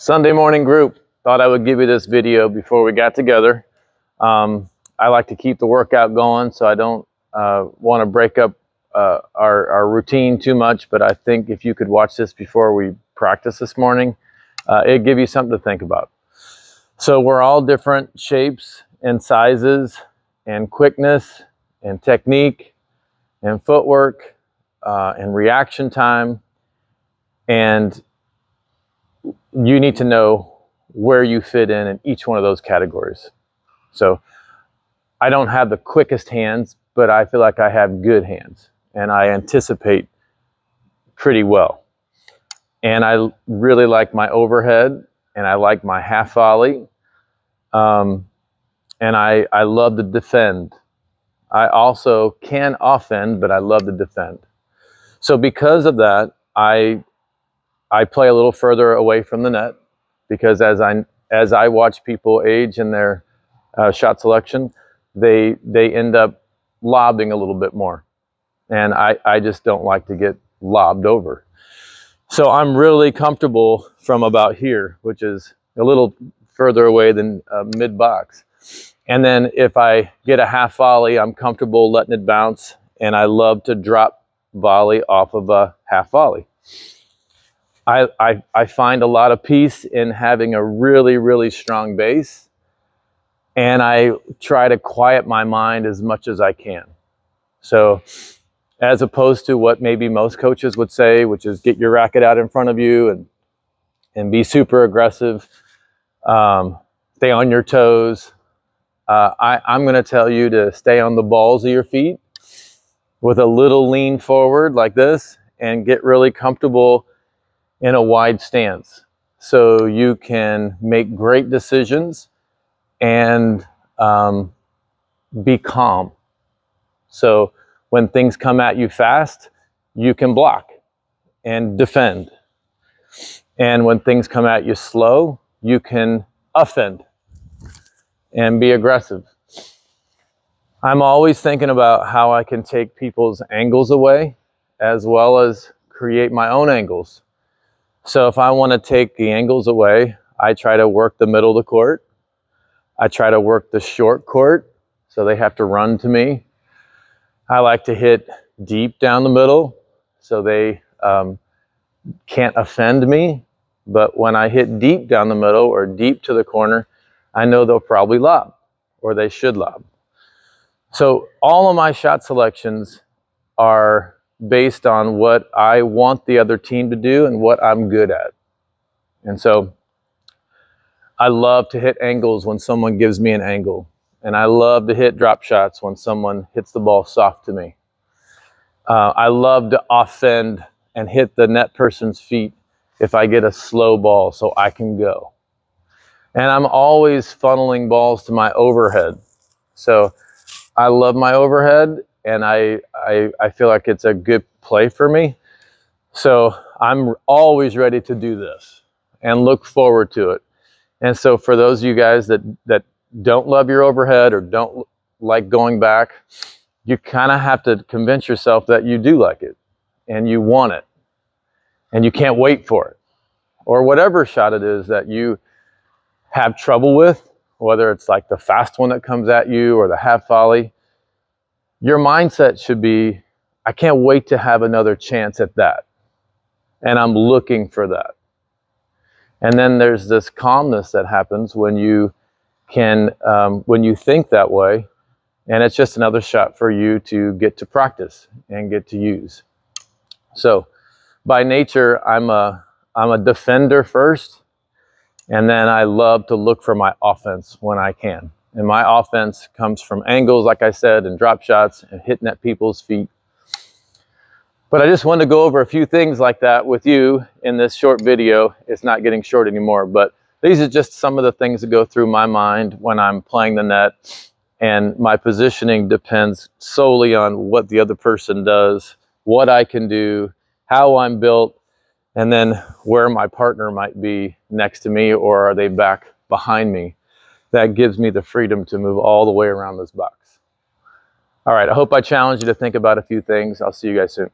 Sunday morning group. Thought I would give you this video before we got together. I like to keep the workout going, so I don't want to break up our routine too much, but I think if you could watch this before we practice this morning, it'd give you something to think about. So we're all different shapes and sizes and quickness and technique and footwork and reaction time, and you need to know where you fit in each one of those categories. So I don't have the quickest hands, but I feel like I have good hands and I anticipate pretty well. And I really like my overhead and I like my half volley. And I love to defend. I also can offend, but I love to defend. So because of that, I play a little further away from the net, because as I watch people age in their shot selection, they end up lobbing a little bit more, and I just don't like to get lobbed over. So I'm really comfortable from about here, which is a little further away than mid box. And then if I get a half volley, I'm comfortable letting it bounce, and I love to drop volley off of a half volley. I find a lot of peace in having a really, really strong base, and I try to quiet my mind as much as I can. So as opposed to what maybe most coaches would say, which is get your racket out in front of you and be super aggressive, stay on your toes. I'm going to tell you to stay on the balls of your feet with a little lean forward like this, and get really comfortable in a wide stance so you can make great decisions and be calm. So when things come at you fast, you can block and defend. And when things come at you slow, you can offend and be aggressive. I'm always thinking about how I can take people's angles away as well as create my own angles. So if I want to take the angles away, I try to work the middle of the court. I try to work the short court, so they have to run to me. I like to hit deep down the middle, so they can't offend me. But when I hit deep down the middle or deep to the corner, I know they'll probably lob, or they should lob. So all of my shot selections are based on what I want the other team to do and what I'm good at. And so I love to hit angles when someone gives me an angle. And I love to hit drop shots when someone hits the ball soft to me. I love to offend and hit the net person's feet if I get a slow ball so I can go. And I'm always funneling balls to my overhead. So I love my overhead, and I feel like it's a good play for me. So I'm always ready to do this and look forward to it. And so for those of you guys that don't love your overhead or don't like going back, you kind of have to convince yourself that you do like it and you want it and you can't wait for it. Or whatever shot it is that you have trouble with, whether it's like the fast one that comes at you or the half volley, your mindset should be, I can't wait to have another chance at that. And I'm looking for that. And then there's this calmness that happens when you think that way, and it's just another shot for you to get to practice and get to use. So by nature, I'm a defender first, and then I love to look for my offense when I can. And my offense comes from angles, like I said, and drop shots and hitting at people's feet. But I just wanted to go over a few things like that with you in this short video. It's not getting short anymore, but these are just some of the things that go through my mind when I'm playing the net. And my positioning depends solely on what the other person does, what I can do, how I'm built, and then where my partner might be next to me, or are they back behind me. That gives me the freedom to move all the way around this box. All right, I hope I challenged you to think about a few things. I'll see you guys soon.